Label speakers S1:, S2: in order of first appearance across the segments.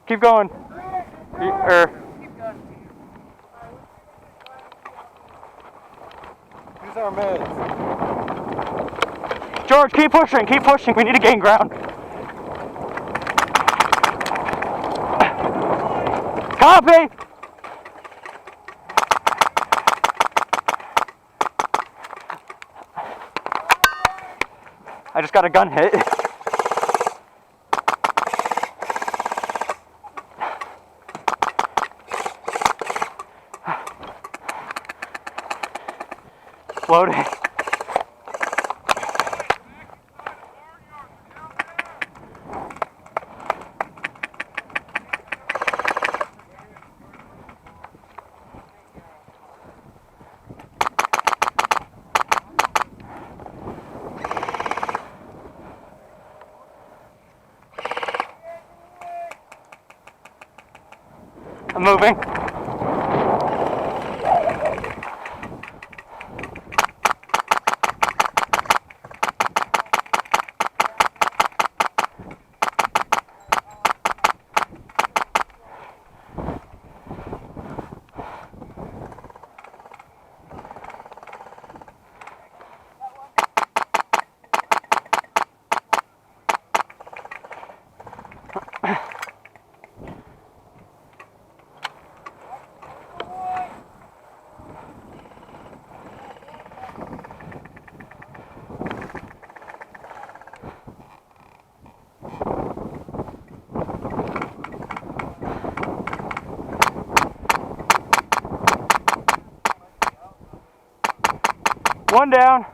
S1: Keep going.
S2: Use our meds.
S1: George, keep pushing, keep pushing. We need to gain ground. Copy! I just got a gun hit. Loading. I'm moving. One down.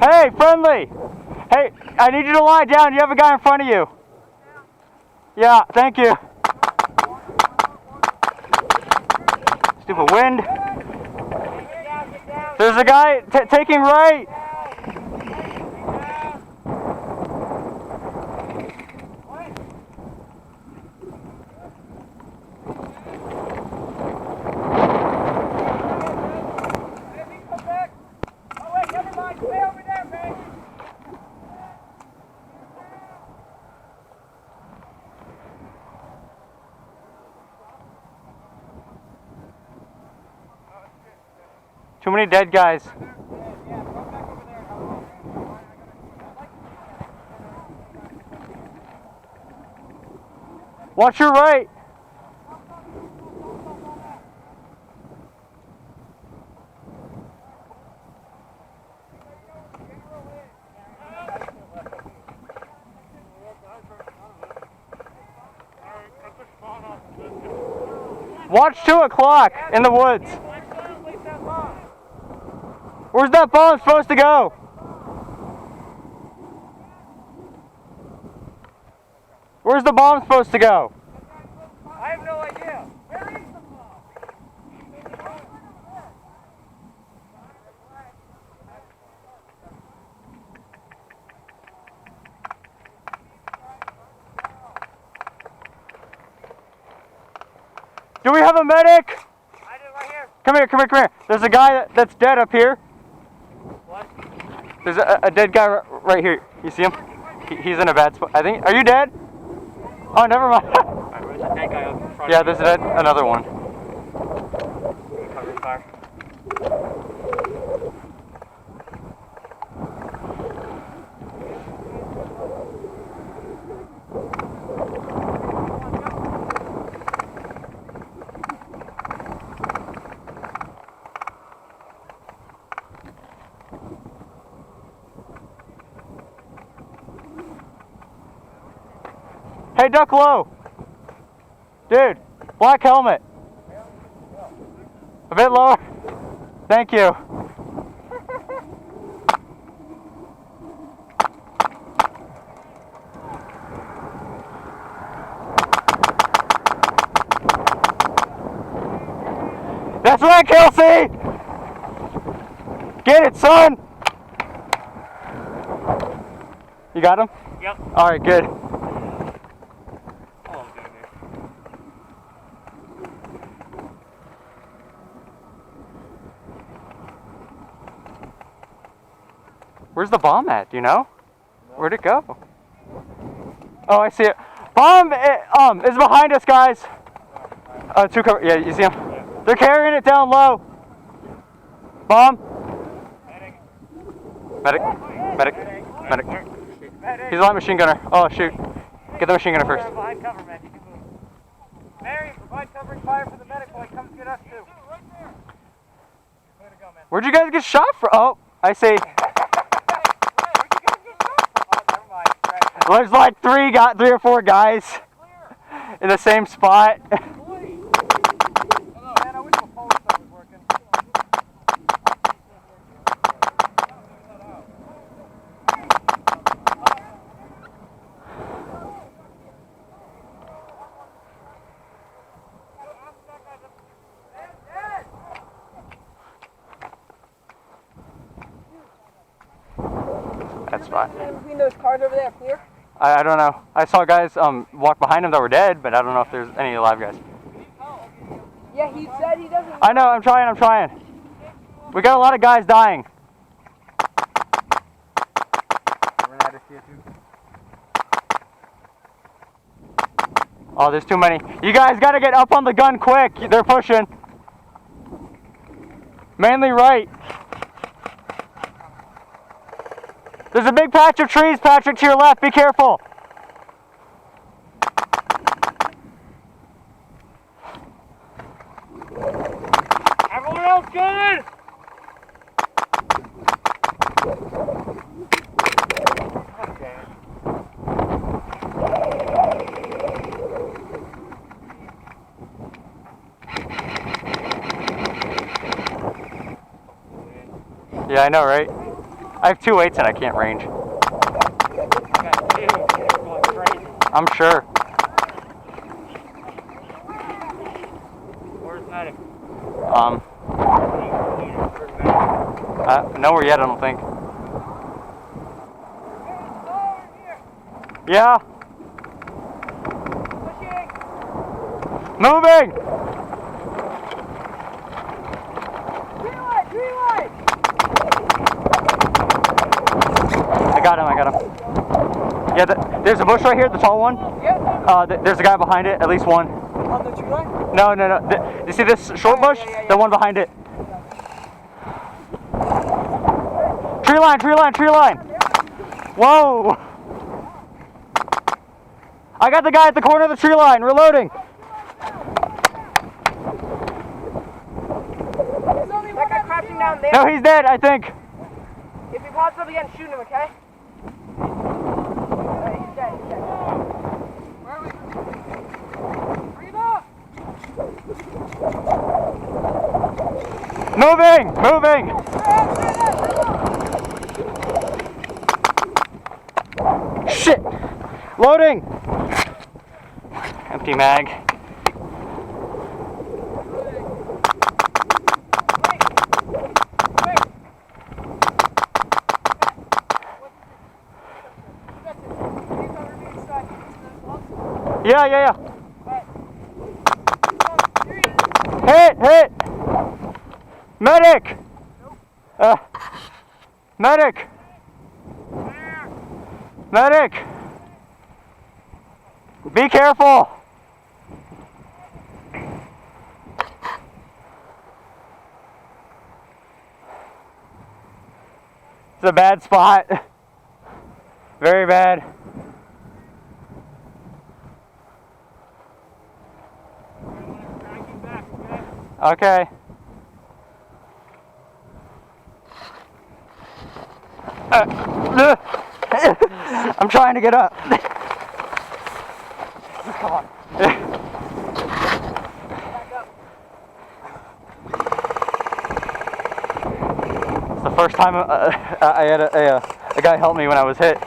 S1: Hey, friendly! Hey, I need you to lie down. You have a guy in front of you. Yeah, thank you. Stupid wind. There's a guy taking right. Too many dead guys. Watch your right. Watch 2 o'clock in the woods. Where's that bomb supposed to go? Where's the bomb supposed to go?
S3: I have no idea. Where is the bomb?
S1: Do we have a medic?
S3: I do right here.
S1: Come here, come here, come here. There's a guy that's dead up here.
S3: What?
S1: There's a dead guy right here. You see him? He's in a bad spot. I think. Are you dead? Oh, never mind.
S3: There's a dead guy up in front.
S1: Yeah, there's another one.
S3: Cover fire.
S1: Hey, duck low. Dude, black helmet. A bit lower. Thank you. Get it, son! You got him?
S3: Yep.
S1: Alright, good.
S3: Oh, I'm doing it.
S1: Where's the bomb at? Do you know? Where'd it go? Oh, I see it. Bomb is behind us, guys. Two cover. Yeah, you see him?
S3: Yeah.
S1: They're carrying it down low. Bomb. Medic. Medic. Medic. He's a light machine gunner. Oh shoot. Get the machine gunner first.
S3: Behind cover, man. You can move. Mary, provide covering fire for the medic while he comes get us too. Way to go, man.
S1: Where'd you guys get shot from? Oh, I see. There's like three or four guys in the same spot.
S3: Man, I wish my PolarStar was working.
S1: That's fine.
S2: Between those cars over there, clear?
S1: I don't know. I saw guys walk behind him that were dead, but I don't know if there's any alive guys.
S2: Yeah, he said he doesn't.
S1: I know. I'm trying. We got a lot of guys dying. Oh, there's too many. You guys got to get up on the gun quick. They're pushing. Mainly right. There's a big patch of trees, Patrick, to your left. Be careful.
S3: Everyone else good? Okay.
S1: Yeah, I know, right? I have 2 weights and I can't range. I'm sure.
S3: Where's medic?
S1: Nowhere yet, I don't think. Yeah. Moving. I got him. Yeah, there's a bush right here, the tall one.
S2: Yeah.
S1: There's a guy behind it, at least one.
S2: On the tree line?
S1: No. You see this short bush?
S2: Yeah.
S1: The one behind it. Tree line. Whoa. I got the guy at the corner of the tree line, reloading.
S2: That guy crouching down there.
S1: No, he's dead, I think.
S2: If he pops up again, shoot him, okay? He's dead. Where are we? Breathe up!
S1: Moving. Shit. Loading. Empty mag. Yeah. Hit! Medic! Medic! Be careful! It's a bad spot. Very bad. Okay. I'm trying to get up. Come on. It's the first time I had a guy help me when I was hit.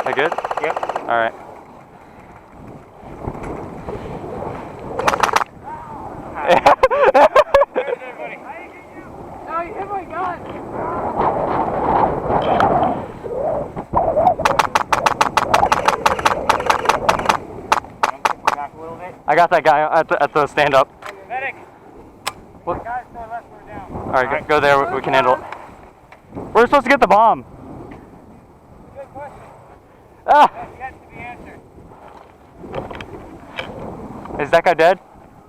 S1: That good?
S3: Yep.
S1: All right.
S3: Where's everybody?
S2: No, you hit my gun.
S3: Back a little bit.
S1: I got that guy at the stand up.
S3: Medic.
S1: What?
S3: Guys, to our left, we're down.
S1: All right, go there. We can handle it. We're supposed to get the bomb.
S3: Good question.
S1: Ah!
S3: That's yet to be answered.
S1: Is that guy dead?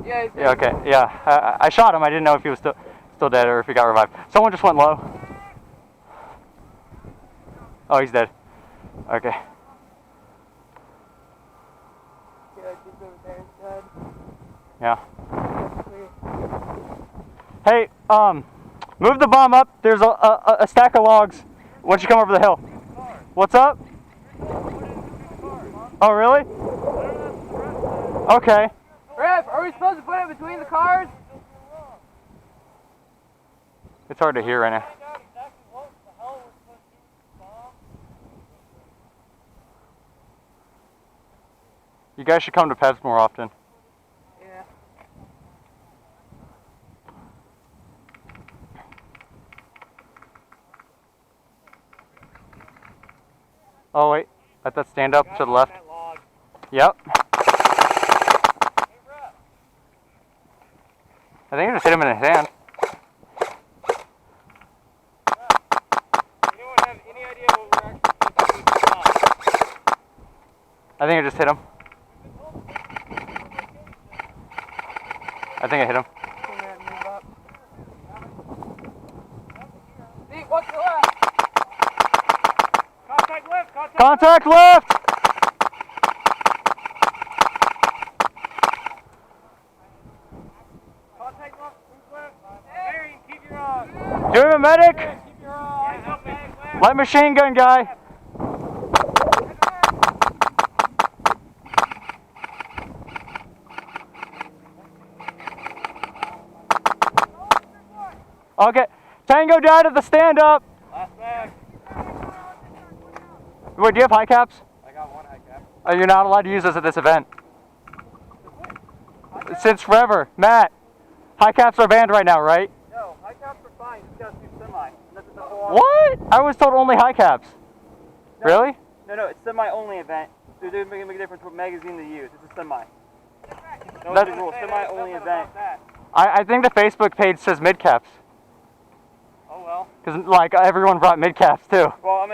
S2: Yeah, he's
S1: Yeah. Okay. Yeah. I shot him. I didn't know if he was still dead or if he got revived. Someone just went low. Oh, he's dead. Okay.
S2: Yeah, he's over there. Good.
S1: Yeah. Hey, move the bomb up. There's a stack of logs once you come over the hill. What's up? Oh, really? Okay.
S2: Ref, are we supposed to put it between the cars?
S1: It's hard to hear right now. You guys should come to Pevs more often.
S2: Yeah.
S1: Oh, wait. Let that stand up to the left.
S3: That log.
S1: Yep. I think I just hit him in his hand.
S3: Anyone have any idea what we're actually supposed to do?
S1: I think I just hit him. I think I hit him.
S2: Come here and move up. See, what's the left?
S3: Contact left.
S1: Contact left!
S3: Contact left. Who's left? Marion, keep your
S1: Do him a medic!
S3: keep your eyes open.
S1: Light machine gun guy. Okay. Tango died at the stand up.
S3: Last mag.
S1: Wait, do you have high caps?
S3: I got one high cap.
S1: Oh, you're not allowed to use those at this event. Since forever. Matt, high caps are banned right now, right?
S3: No, high caps are fine. You just gotta do semi. That's the whole.
S1: What? I was told only high caps.
S3: No.
S1: Really?
S3: No, it's semi-only event. There's a big difference what magazine they use. It's a semi. No,
S1: That's-
S3: it's a rule. Semi-only event.
S1: I think the Facebook page says mid caps.
S3: Oh well.
S1: Because, like, everyone brought mid caps, too.
S3: Well, I'm